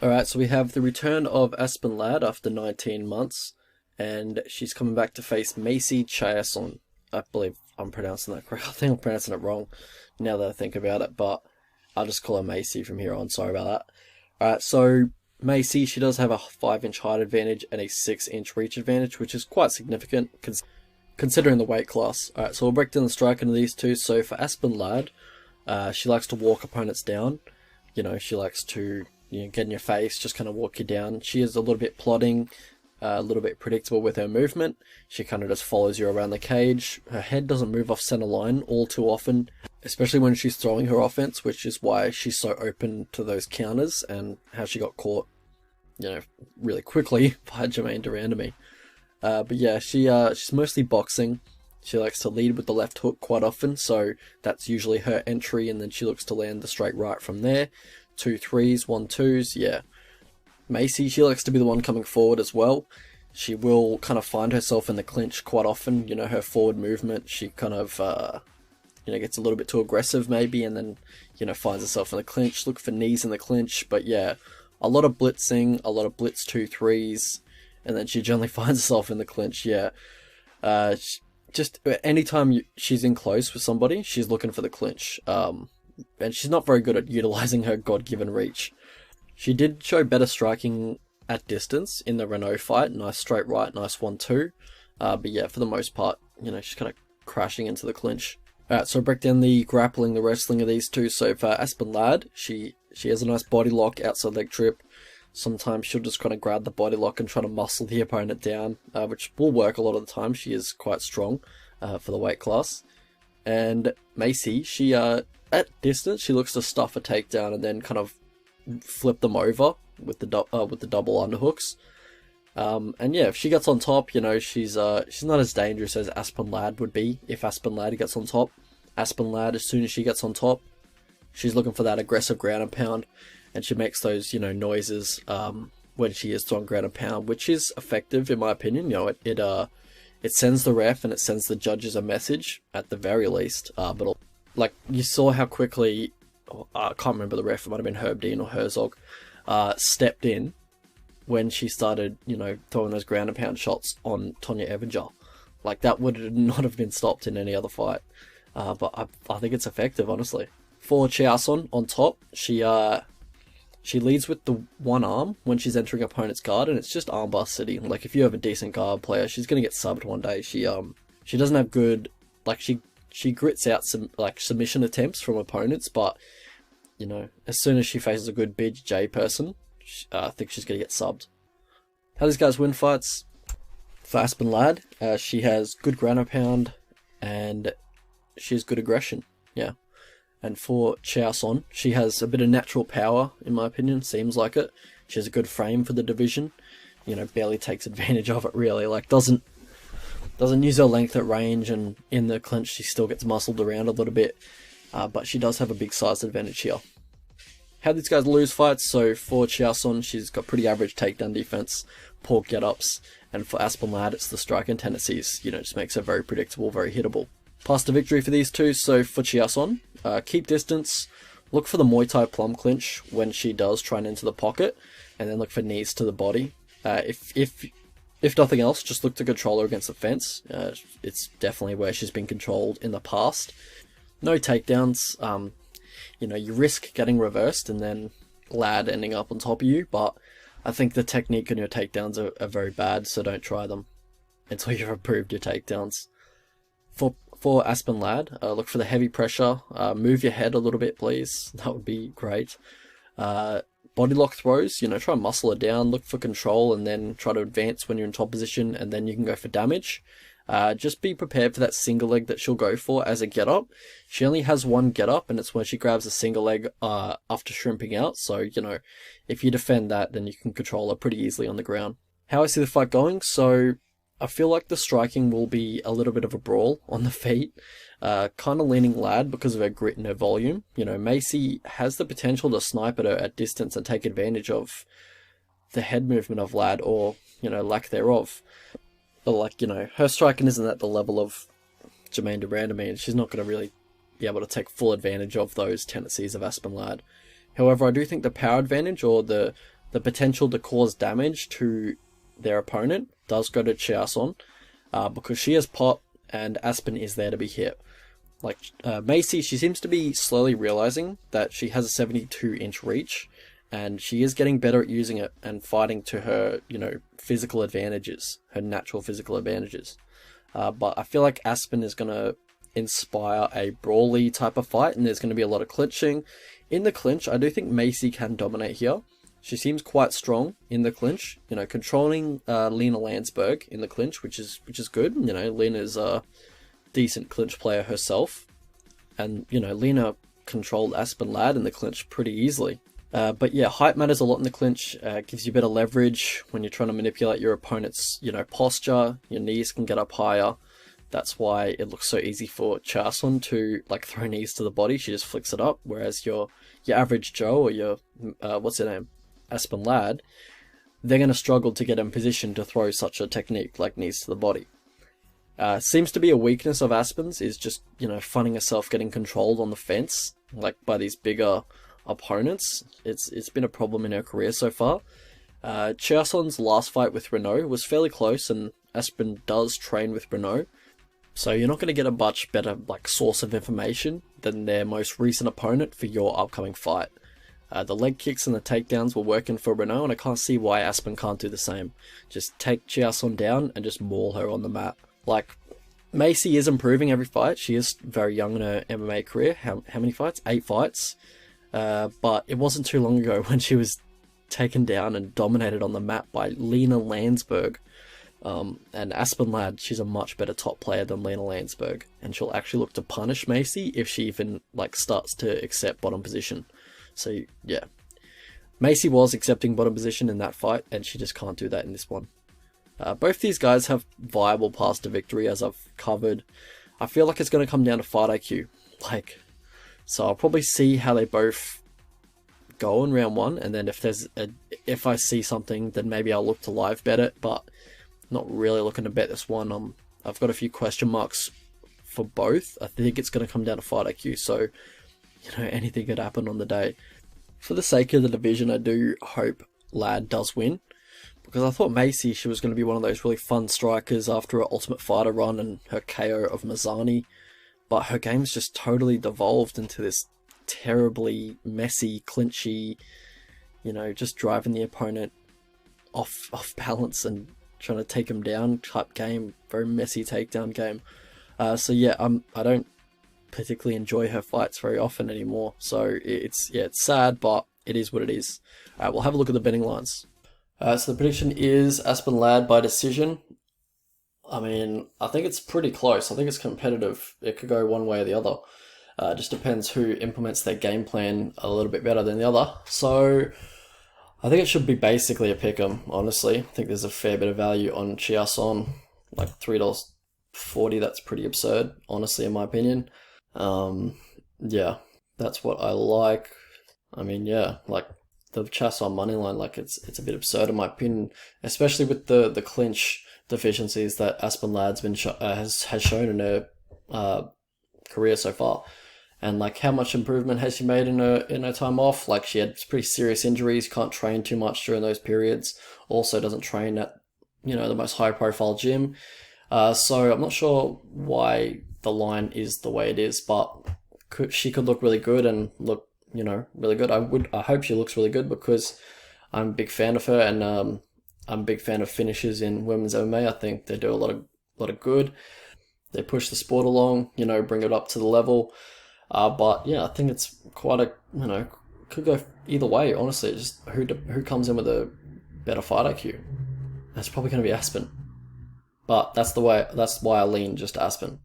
Alright, so we have the return of Aspen Ladd after 19 months, and she's coming back to face Macy Chiasson. I believe I'm pronouncing that correct. I think I'm pronouncing it wrong now that I think about it, but I'll just call her Macy from here on. Sorry about that. Alright, so Macy, she does have a 5-inch height advantage and a 6-inch reach advantage, which is quite significant considering the weight class. Alright, so we'll break down the strike into these two. So for Aspen Ladd, she likes to walk opponents down. She likes to get in your face, just kind of walk you down. She is a little bit plodding, a little bit predictable with her movement. She kind of just follows you around the cage. Her head doesn't move off center line all too often, especially when she's throwing her offense, which is why she's so open to those counters and how she got caught, really quickly by Jermaine Durandamy. But yeah, she's mostly boxing. She likes to lead with the left hook quite often, so that's usually her entry, and then she looks to land the straight right from there. 2 3s, 1 2s, yeah. Macy, she likes to be the one coming forward as well. She will kind of find herself in the clinch quite often. Her forward movement, she kind of, gets a little bit too aggressive maybe, and then, finds herself in the clinch. Look for knees in the clinch, but yeah, a lot of blitzing, a lot of blitz 2 3s, and then she generally finds herself in the clinch, yeah. Just anytime she's in close with somebody, she's looking for the clinch. And she's not very good at utilizing her God-given reach. She did show better striking at distance in the Renault fight. Nice straight right, nice 1-2. But yeah, for the most part, she's kind of crashing into the clinch. Alright, so break down the grappling, the wrestling of these two. So for Aspen Ladd, she has a nice body lock, outside leg trip. Sometimes she'll just kind of grab the body lock and try to muscle the opponent down, which will work a lot of the time. She is quite strong for the weight class. And Macy, she at distance, she looks to stuff a takedown and then kind of flip them over with the double underhooks. And yeah, if she gets on top, she's not as dangerous as Aspen Ladd would be if Aspen Ladd gets on top. Aspen Ladd, as soon as she gets on top, she's looking for that aggressive ground and pound, and she makes those noises when she is throwing ground and pound, which is effective in my opinion. It sends the ref and it sends the judges a message at the very least. But like you saw how quickly, I can't remember the ref, it might have been Herb Dean or Herzog, stepped in when she started, throwing those ground and pound shots on Tonya Evinger. Like that would not have been stopped in any other fight. But I think it's effective, honestly. For Chiasson on top, she leads with the one arm when she's entering opponent's guard, and it's just armbar sitting. Like if you have a decent guard player, she's gonna get subbed one day. She doesn't have good, like she grits out some submission attempts from opponents, but as soon as she faces a good BJJ person, I think she's gonna get subbed. How these guys win fights? For Aspen Ladd, she has good ground and pound, and she has good aggression. Yeah. And for Chiasson, she has a bit of natural power, in my opinion, seems like it. She has a good frame for the division. Barely takes advantage of it, really. Like, doesn't use her length at range, and in the clinch she still gets muscled around a little bit. But she does have a big size advantage here. How these guys lose fights? So for Chiasson, she's got pretty average takedown defense, poor get-ups. And for Aspen Ladd, it's the striking tendencies. Just makes her very predictable, very hittable. Path to victory for these two. So for Chiasson, keep distance, look for the Muay Thai plum clinch when she does try and enter the pocket, and then look for knees to the body. If nothing else, just look to control her against the fence. It's definitely where she's been controlled in the past. No takedowns. You risk getting reversed and then Ladd ending up on top of you, but I think the technique on your takedowns are very bad, so don't try them until you've improved your takedowns. For Aspen Ladd, look for the heavy pressure. Move your head a little bit, please. That would be great. Body lock throws, try and muscle her down. Look for control and then try to advance when you're in top position, and then you can go for damage. Just be prepared for that single leg that she'll go for as a get up. She only has one get up, and it's when she grabs a single leg after shrimping out. So, if you defend that, then you can control her pretty easily on the ground. How I see the fight going? So I feel like the striking will be a little bit of a brawl on the feet. Kind of leaning Ladd because of her grit and her volume. Macy has the potential to snipe at her at distance and take advantage of the head movement of Ladd, or, lack thereof. But her striking isn't at the level of Jermaine Durandamy, and she's not going to really be able to take full advantage of those tendencies of Aspen Ladd. However, I do think the power advantage, or the the potential to cause damage to their opponent does go to Chiasson, because she has pop and Aspen is there to be hit. Like Macy, she seems to be slowly realizing that she has a 72-inch reach, and she is getting better at using it and fighting to her, physical advantages, her natural physical advantages. But I feel like Aspen is going to inspire a brawly type of fight, and there's going to be a lot of clinching. In the clinch, I do think Macy can dominate here. She seems quite strong in the clinch, controlling Lena Landsberg in the clinch, which is good. Lena's a decent clinch player herself, and Lena controlled Aspen Ladd in the clinch pretty easily. But yeah, height matters a lot in the clinch. Gives you better leverage when you're trying to manipulate your opponent's posture. Your knees can get up higher. That's why it looks so easy for Chiasson to throw knees to the body. She just flicks it up, whereas your average Joe or your what's her name, Aspen Ladd, they're going to struggle to get in position to throw such a technique like knees to the body. Seems to be a weakness of Aspen's is just, finding herself getting controlled on the fence, by these bigger opponents. It's been a problem in her career so far. Chiasson's last fight with Renault was fairly close, and Aspen does train with Renault. So you're not going to get a much better source of information than their most recent opponent for your upcoming fight. The leg kicks and the takedowns were working for Renault, and I can't see why Aspen can't do the same. Just take Chiasson down and just maul her on the mat. Macy is improving every fight. She is very young in her MMA career. How many fights? 8 fights. But it wasn't too long ago when she was taken down and dominated on the mat by Lena Landsberg. And Aspen Ladd, she's a much better top player than Lena Landsberg, and she'll actually look to punish Macy if she even starts to accept bottom position. So yeah, Macy was accepting bottom position in that fight, and she just can't do that in this one. Both these guys have viable paths to victory, as I've covered. I feel like it's going to come down to fight IQ. So I'll probably see how they both go in round 1, and then if I see something, then maybe I'll look to live bet it, but not really looking to bet this one. I've got a few question marks for both. I think it's going to come down to fight IQ, so anything could happen on the day. For the sake of the division, I do hope Ladd does win, because I thought Macy, she was going to be one of those really fun strikers after her Ultimate Fighter run and her KO of Mazzani, but her game's just totally devolved into this terribly messy, clinchy, just driving the opponent off balance and trying to take him down type game. Very messy takedown game. So yeah, I don't particularly enjoy her fights very often anymore. So it's sad, but it is what it is. We'll have a look at the betting lines. So the prediction is Aspen Ladd by decision. I mean, I think it's pretty close. I think it's competitive. It could go one way or the other. It just depends who implements their game plan a little bit better than the other. So I think it should be basically a pick'em, honestly. I think there's a fair bit of value on Chiasson, $3.40. That's pretty absurd, honestly, in my opinion. Yeah, that's what I like. I mean, yeah, the Chiasson money line, it's a bit absurd in my opinion, especially with the clinch deficiencies that Aspen Ladd's been has shown in her career so far. And how much improvement has she made in her time off? She had pretty serious injuries, can't train too much during those periods. Also doesn't train at the most high profile gym. So I'm not sure why the line is the way it is, but she could look really good and look really good. I hope she looks really good, because I'm a big fan of her, and I'm a big fan of finishes in women's MMA. I think they do a lot of good. They push the sport along, bring it up to the level. But yeah, I think it's quite could go either way, honestly. Just who comes in with a better fight IQ. That's probably going to be Aspen. But that's why I lean just Aspen.